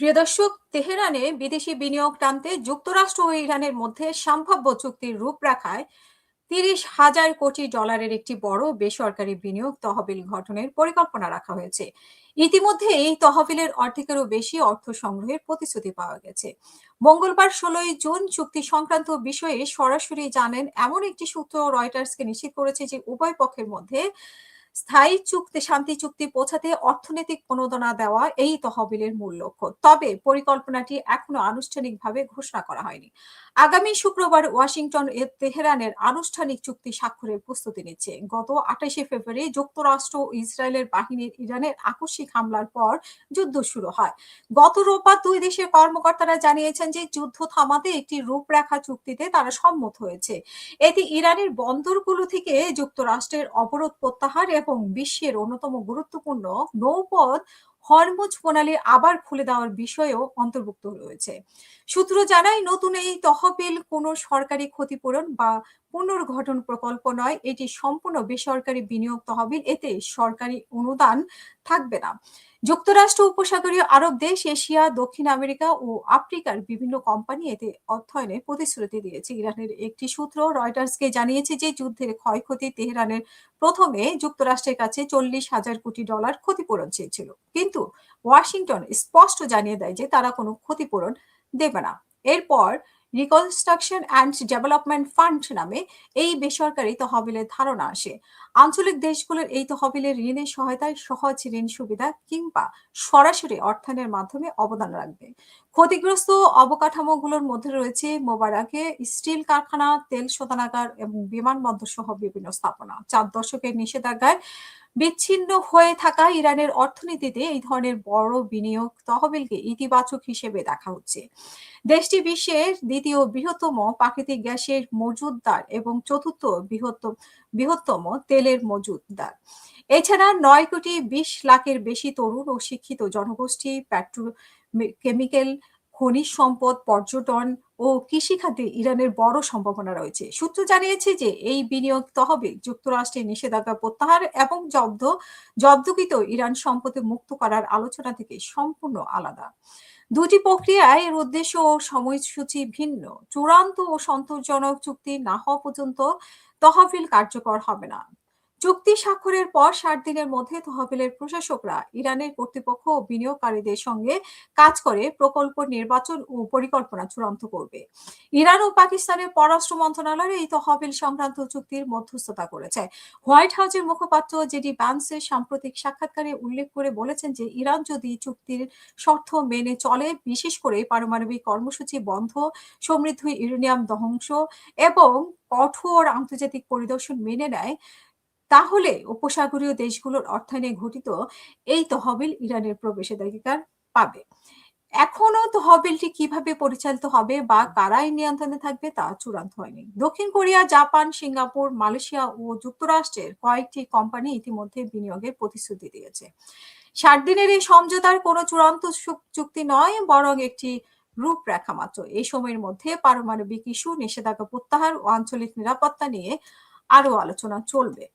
প্রিয় দর্শক, তেহরানে বিদেশি বিনিয়োগ টানতে যুক্তরাষ্ট্র ও ইরানের মধ্যে সম্ভাব্য চুক্তির রূপরেখায় $30,000 কোটি একটি বড় বেসরকারি বিনিয়োগ তহবিল গঠনের পরিকল্পনা রাখা হয়েছে। ইতিমধ্যে এই তহবিলের অর্ধেকেরও বেশি অর্থ সংগ্রহের প্রতিশ্রুতি পাওয়া গেছে। মঙ্গলবার 16 জুন চুক্তি সংক্রান্ত বিষয়ে সরাসরি জানেন এমন একটি সূত্র রয়টার্সকে নিশ্চিত করেছে যে উভয় পক্ষের মধ্যে স্থায়ী শান্তি চুক্তি পৌঁছাতে অর্থনৈতিক প্রণোদনা দেওয়া এই তহবিলের মূল লক্ষ্য। তবে পরিকল্পনাটি এখনো আনুষ্ঠানিকভাবে ঘোষণা করা হয়নি। আগামী শুক্রবার ওয়াশিংটন তেহরানের আনুষ্ঠানিক চুক্তি স্বাক্ষরের প্রস্তুতি নিচ্ছে। গত 28শে ফেব্রুয়ারি যুক্তরাষ্ট্র ও ইসরায়েলের বাহিনীর ইরানের আকস্মিক হামলার পর যুদ্ধ শুরু হয়। গত রোববার দুই দেশের কর্মকর্তারা জানিয়েছেন যে যুদ্ধ থামাতে একটি রূপরেখা চুক্তিতে তারা সম্মত হয়েছে। এতে ইরানের বন্দরগুলো থেকে যুক্তরাষ্ট্রের অবরোধ প্রত্যাহার এবং বিশ্বের অন্যতম গুরুত্বপূর্ণ নৌপথ হরমুজ প্রণালী আবার খুলে দেওয়ার বিষয়েও অন্তর্ভুক্ত রয়েছে। সূত্র জানায় নতুন এই তহবিল কোনো সরকারি ক্ষতিপূরণ বা পুনর্গঠন প্রকল্প নয়, এটি সম্পূর্ণ বেসরকারি বিনিয়োগ তহবিল। এতে সরকারি অনুদান থাকবে না। যুক্তরাষ্ট্র, উপসাগরীয় আরব দেশ, এশিয়া, দক্ষিণ আমেরিকা ও আফ্রিকার বিভিন্ন কোম্পানি এতে অর্থায়নে প্রতিশ্রুতি দিয়েছে। ইরানের একটি সূত্র রয়টার্সকে জানিয়েছে যে যুদ্ধের ক্ষয়ক্ষতি তেহরানের প্রথমে যুক্তরাষ্ট্রের কাছে $40,000 কোটি ক্ষতিপূরণ চেয়েছিল, কিন্তু ওয়াশিংটন স্পষ্ট জানিয়ে দেয় যে তারা কোনো ক্ষতিপূরণ দেবে না। এরপর রিকনস্ট্রাকশন অ্যান্ড ডেভেলপমেন্ট ফান্ড নামে এই বেসরকারি তহবিলের ধারণা আসে। আঞ্চলিক দেশগুলোর এই তহবিলের ঋণের সহায়তায় সহজ ঋণ সুবিধা কিংবা সরাসরি অর্থায়নের মাধ্যমে অবদান রাখবে। ক্ষতিগ্রস্ত অবকাঠামোগুলোর মধ্যে রয়েছে মোবারকে স্টিল কারখানা, তেল শোধনাগার এবং বিমানবন্দর সহ বিভিন্ন স্থাপনা। 4 দশকের নিষেধাজ্ঞায় বিচ্ছিন্ন হয়ে থাকা ইরানের অর্থনীতিতে এই ধরনের বড় বিনিয়োগ তহবিলকে ইতিবাচক হিসেবে দেখা হচ্ছে। দেশটি বিশ্বের দ্বিতীয় বৃহত্তম প্রাকৃতিক গ্যাসের মজুতদার এবং চতুর্থ বৃহত্তম তেলের মজুতদার। এছাড়া 9,20,00,000-এর বেশি তরুণ ও শিক্ষিত জনগোষ্ঠী কেমিক্যাল, খনিজ সম্পদ, পর্যটন ও কৃষিখাতে ইরানের বড় সম্ভাবনা রয়েছে। সূত্র জানিয়েছে যে এই বিনিয়োগ তহবিল যুক্তরাষ্ট্রের নিষেধাজ্ঞা প্রত্যাহার এবং জব্দকৃত ইরান সম্পত্তি মুক্ত করার আলোচনা থেকে সম্পূর্ণ আলাদা। দুটি প্রক্রিয়ায় এর উদ্দেশ্য ও সময়সূচি ভিন্ন। চূড়ান্ত ও সন্তোষজনক চুক্তি না হওয়া পর্যন্ত তহবিল কার্যকর হবে না। চুক্তি স্বাক্ষরের পর 60 দিনের মধ্যে তহবিলের প্রশাসকরা ইরানের কর্তৃপক্ষ ও বিনিয়োগকারীদের সঙ্গে কাজ করে প্রকল্প নির্বাচন ও পরিকল্পনা চূড়ান্ত করবে। ইরান ও পাকিস্তানের পররাষ্ট্র মন্ত্রণালয় এই তহবিল সংক্রান্ত চুক্তির মধ্যস্থতা করেছে। হোয়াইট হাউসের মুখপাত্র জেডি ভ্যান্সের সাম্প্রতিক সাক্ষাৎকারে উল্লেখ করে বলেছেন যে ইরান যদি চুক্তির শর্ত মেনে চলে, বিশেষ করে পারমাণবিক কর্মসূচি বন্ধ, সমৃদ্ধ ইউরেনিয়াম ধ্বংস এবং কঠোর আন্তর্জাতিক পরিদর্শন মেনে নেয়, তাহলে উপসাগরীয় দেশগুলোর অর্থায়নে ঘটিত এই তহবিল ইরানের প্রবেশাধিকার পাবে। এখনো তহবিলটি কিভাবে পরিচালিত হবে বা কারা এর নিয়ন্ত্রণে থাকবে তা চূড়ান্ত হয়নি। দক্ষিণ কোরিয়া, জাপান, সিঙ্গাপুর, মালয়েশিয়া ও যুক্তরাষ্ট্রের কয়েকটি কোম্পানি ইতিমধ্যে বিনিয়োগের প্রতিশ্রুতি দিয়েছে। 60 দিনের এই সমঝোতার কোনো চূড়ান্ত চুক্তি নয়, বরং একটি রূপরেখা মাত্র। এই সময়ের মধ্যে পারমাণবিক ইস্যু, নিষেধাজ্ঞা প্রত্যাহার ও আঞ্চলিক নিরাপত্তা নিয়ে আরো আলোচনা চলবে।